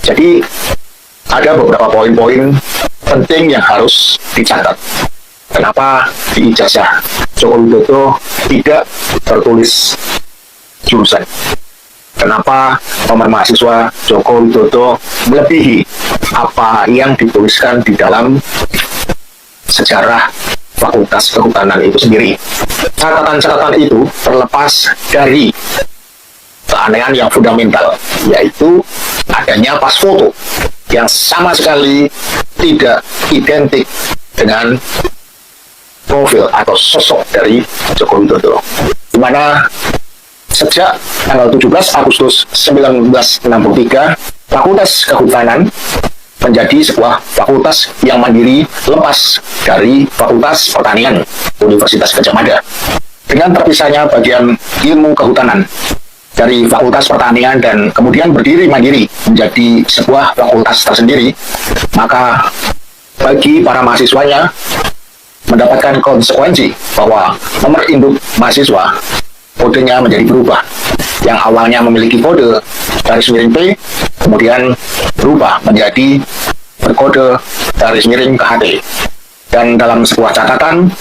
Jadi ada beberapa poin-poin penting yang harus dicatat. Kenapa di ijazah Joko Widodo tidak tertulis jurusan? Kenapa nomor mahasiswa Joko Widodo melebihi apa yang dituliskan di dalam sejarah Fakultas Kehutanan itu sendiri? Catatan-catatan itu terlepas dari keanehan yang fundamental, yaitu adanya pas foto yang sama sekali tidak identik dengan profil atau sosok dari Joko Widodo, di mana sejak tanggal 17 Agustus 1963 Fakultas Kehutanan menjadi sebuah fakultas yang mandiri lepas dari Fakultas Pertanian Universitas Gadjah Mada. Dengan terpisahnya bagian ilmu kehutanan dari Fakultas Pertanian dan kemudian berdiri mandiri menjadi sebuah fakultas tersendiri, maka bagi para mahasiswanya mendapatkan konsekuensi bahwa nomor induk mahasiswa kodenya menjadi berubah. Yang awalnya memiliki kode garis miring P, kemudian berubah menjadi berkode garis miring KHT. Dan dalam sebuah catatan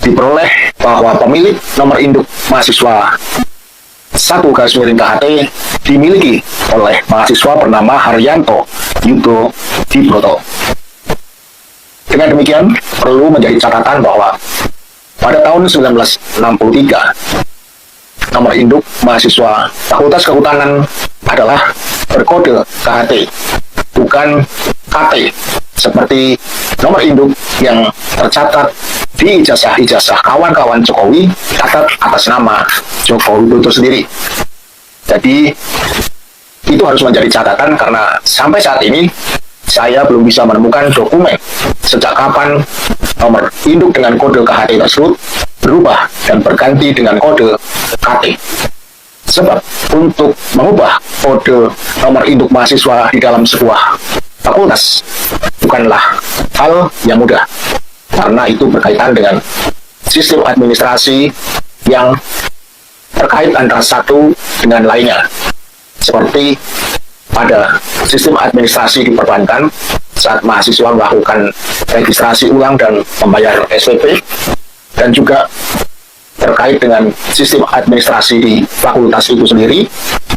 diperoleh bahwa pemilik nomor induk mahasiswa 1 garis miring KHT dimiliki oleh mahasiswa bernama Haryanto Yudo Dibroto. Dengan demikian, perlu menjadi catatan bahwa pada tahun 1963, nomor induk mahasiswa Fakultas Kehutanan adalah berkode KHT, bukan KT, seperti nomor induk yang tercatat di ijazah-ijazah kawan-kawan Jokowi catat atas nama Joko Widodo sendiri. Jadi itu harus menjadi catatan karena sampai saat ini saya belum bisa menemukan dokumen sejak kapan nomor induk dengan kode KHT tersebut berubah dan berganti dengan kode KT. Sebab untuk mengubah kode nomor induk mahasiswa di dalam sebuah fakultas bukanlah hal yang mudah, karena itu berkaitan dengan sistem administrasi yang terkait antara satu dengan lainnya. Seperti pada sistem administrasi di perbankan, saat mahasiswa melakukan registrasi ulang dan membayar SPP, dan juga terkait dengan sistem administrasi di fakultas itu sendiri,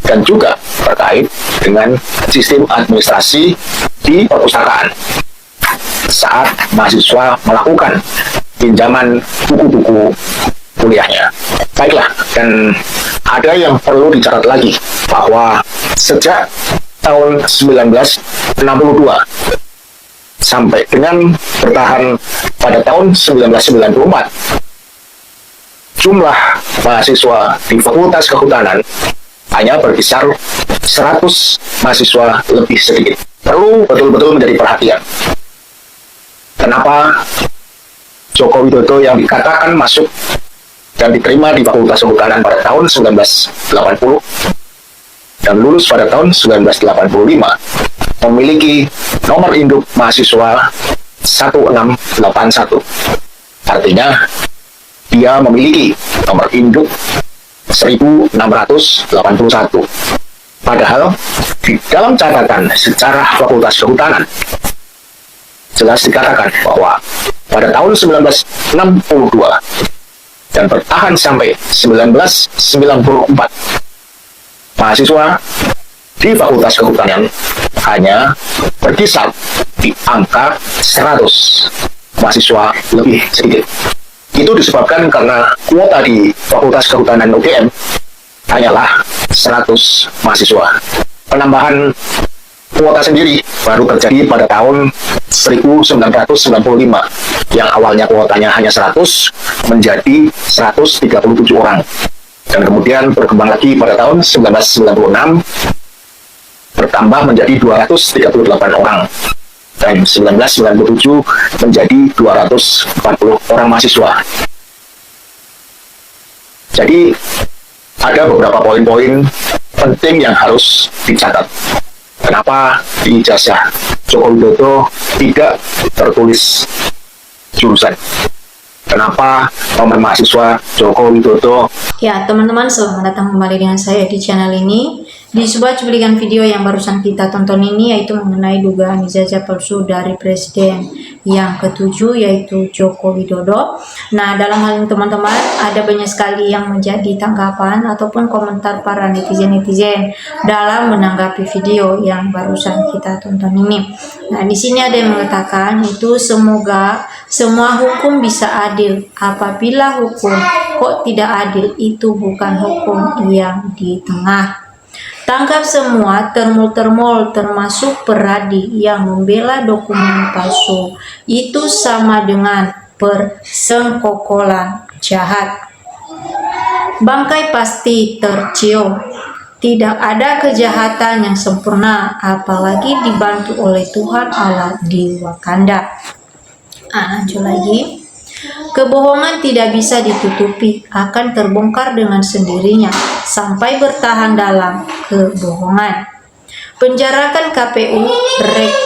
dan juga terkait dengan sistem administrasi di perpustakaan saat mahasiswa melakukan pinjaman buku-buku kuliahnya. Baiklah, dan ada yang perlu dicatat lagi bahwa sejak tahun 1962 sampai dengan bertahan pada tahun 1994, jumlah mahasiswa di Fakultas Kehutanan hanya berkisar 100 mahasiswa lebih sedikit. Perlu betul-betul menjadi perhatian. Kenapa Joko Widodo yang dikatakan masuk dan diterima di Fakultas Kehutanan pada tahun 1980 dan lulus pada tahun 1985 memiliki nomor induk mahasiswa 1681. Artinya dia memiliki nomor induk 1681. Padahal di dalam catatan sejarah Fakultas Kehutanan jelas dikatakan bahwa pada tahun 1962 dan bertahan sampai 1994, mahasiswa di Fakultas Kehutanan hanya berkisar di angka 100 mahasiswa lebih sedikit. Itu disebabkan karena kuota di Fakultas Kehutanan UGM hanyalah 100 mahasiswa. Penambahan kuota sendiri baru terjadi pada tahun 1995, yang awalnya kuotanya hanya 100 menjadi 137 orang. Dan kemudian berkembang lagi pada tahun 1996 bertambah menjadi 238 orang. Dan 1997 menjadi 240 orang mahasiswa. Jadi ada beberapa poin-poin penting yang harus dicatat. Kenapa di ijazah Joko Widodo tidak tertulis jurusan? Kenapa nomor mahasiswa Joko Widodo? Ya, teman-teman, selamat datang kembali dengan saya di channel ini. Di sebuah cuplikan video yang barusan kita tonton ini, yaitu mengenai dugaan ijazah palsu dari Presiden yang ketujuh, yaitu Joko Widodo. Nah, dalam hal ini teman-teman, ada banyak sekali yang menjadi tanggapan ataupun komentar para netizen-netizen dalam menanggapi video yang barusan kita tonton ini. Nah, di sini ada yang mengatakan itu semoga semua hukum bisa adil. Apabila hukum kok tidak adil, itu bukan hukum yang di tengah. Tangkap semua termul-termul termasuk Peradi yang membela dokumen palsu. Itu sama dengan persengkokolan jahat. Bangkai pasti tercium. Tidak ada kejahatan yang sempurna, apalagi dibantu oleh Tuhan Allah di Wakanda. Lanjut lagi. Kebohongan tidak bisa ditutupi, akan terbongkar dengan sendirinya sampai bertahan dalam kebohongan. Penjarakan KPU,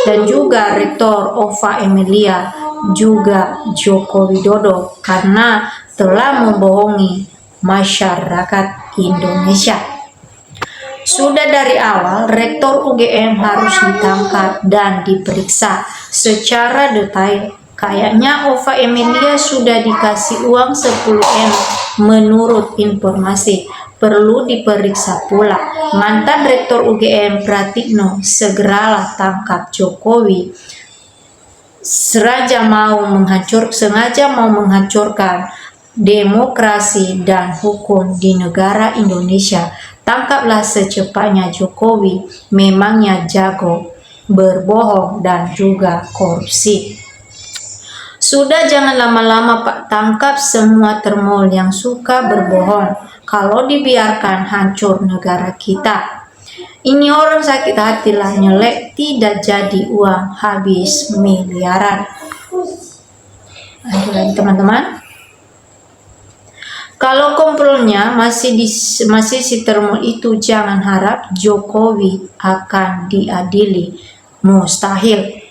dan juga Rektor Ova Emilia, juga Joko Widodo karena telah membohongi masyarakat Indonesia. Sudah dari awal, Rektor UGM harus ditangkap dan diperiksa secara detail. Kayaknya Ova Emilia sudah dikasih uang 10M menurut informasi. Perlu diperiksa pula. Mantan Rektor UGM Pratikno, segeralah tangkap Jokowi. Sengaja mau menghancurkan demokrasi dan hukum di negara Indonesia. Tangkaplah secepatnya Jokowi, memangnya jago berbohong dan juga korupsi. Sudah, jangan lama-lama Pak, tangkap semua termul yang suka berbohong. Kalau dibiarkan hancur negara kita. Ini orang sakit hati lah, nyelek tidak jadi uang, habis miliaran. Lanjut lagi teman-teman. Kalau komplotnya masih si termul itu, jangan harap Jokowi akan diadili. Mustahil.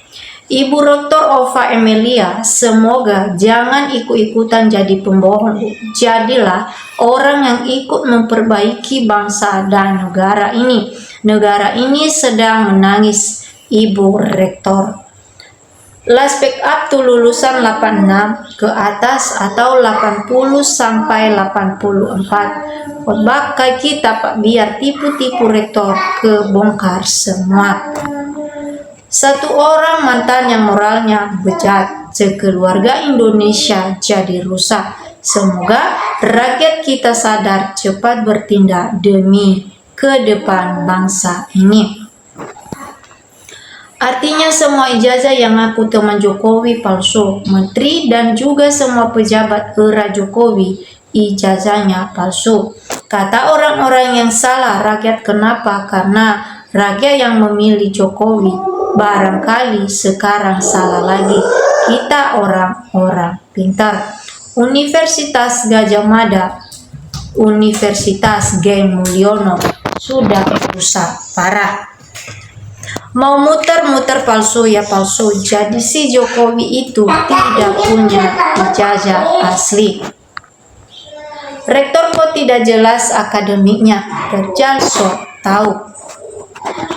Ibu Rektor Ova Emilia, semoga jangan ikut-ikutan jadi pembohong. Jadilah orang yang ikut memperbaiki bangsa dan negara ini. Negara ini sedang menangis, Ibu Rektor. Last pick up tuh lulusan 86 ke atas atau 80 sampai 84. Bakal kita Pak, biar tipu-tipu rektor kebongkar semua. Satu orang mantan yang moralnya bejat, sekeluarga Indonesia jadi rusak. Semoga rakyat kita sadar, cepat bertindak demi ke depan bangsa ini. Artinya semua ijazah yang ngaku teman Jokowi palsu. Menteri dan juga semua pejabat era Jokowi ijazahnya palsu. Kata orang-orang yang salah rakyat, kenapa? Karena rakyat yang memilih Jokowi. Barangkali sekarang salah lagi. Kita orang-orang pintar. Universitas Gajah Mada, Universitas Geng Mulyono sudah rusak parah. Mau muter-muter palsu ya palsu. Jadi si Jokowi itu tidak punya ijazah asli. Rektor kok tidak jelas akademiknya, kerja sok tahu.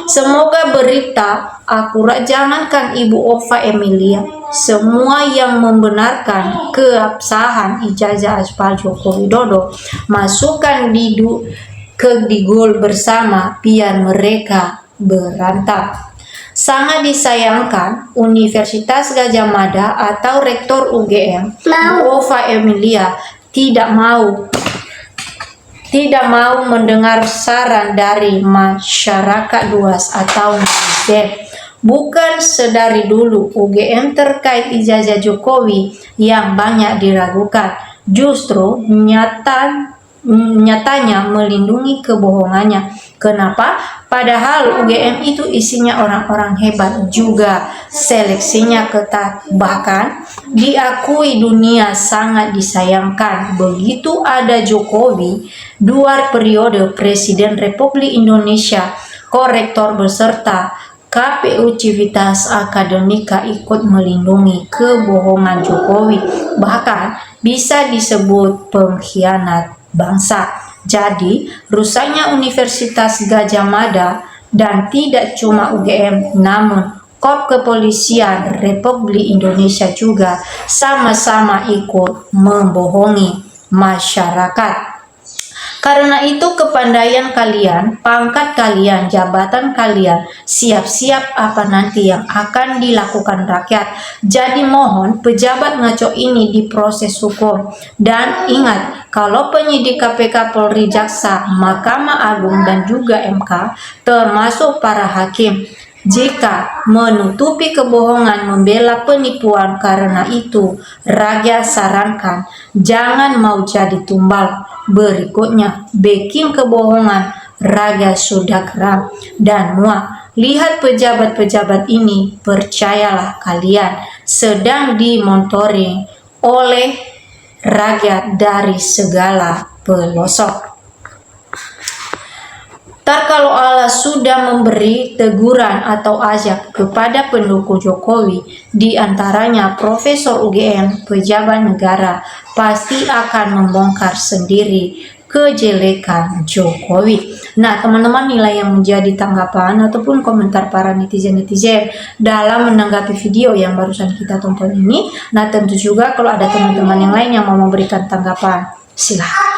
Semoga berita akurat, jangankan Ibu Ova Emilia, semua yang membenarkan keabsahan ijazah aspal Joko Widodo masukkan di gol bersama biar mereka berantap. Sangat disayangkan Universitas Gajah Mada atau Rektor UGM Ova Emilia tidak mau mendengar saran dari masyarakat luas atau netizen. Bukan sedari dulu UGM terkait ijazah Jokowi yang banyak diragukan, justru nyatanya melindungi kebohongannya. Kenapa? Padahal UGM itu isinya orang-orang hebat, juga seleksinya ketat, bahkan diakui dunia, sangat disayangkan. Begitu ada Jokowi 2 periode Presiden Republik Indonesia, korektor beserta KPU Civitas Akademika ikut melindungi kebohongan Jokowi, bahkan bisa disebut pengkhianat bangsa. Jadi, rusaknya Universitas Gadjah Mada dan tidak cuma UGM, namun Korps Kepolisian Republik Indonesia juga sama-sama ikut membohongi masyarakat. Karena itu kepandaian kalian, pangkat kalian, jabatan kalian, siap-siap apa nanti yang akan dilakukan rakyat. Jadi mohon pejabat ngaco ini diproses hukum. Dan ingat, kalau penyidik KPK, Polri, Jaksa, Mahkamah Agung dan juga MK, termasuk para hakim, jika menutupi kebohongan membela penipuan, karena itu rakyat sarankan jangan mau jadi tumbal. Berikutnya, backing kebohongan, rakyat sudah geram dan muak. Lihat pejabat-pejabat ini, percayalah kalian sedang dimonitoring oleh rakyat dari segala pelosok. Tak kalau Allah sudah memberi teguran atau ajak kepada pendukung Jokowi, diantaranya Profesor UGM, pejabat negara, pasti akan membongkar sendiri kejelekan Jokowi. Nah, teman-teman, nilai yang menjadi tanggapan ataupun komentar para netizen-netizen dalam menanggapi video yang barusan kita tonton ini. Nah, tentu juga kalau ada teman-teman yang lain yang mau memberikan tanggapan, silahkan.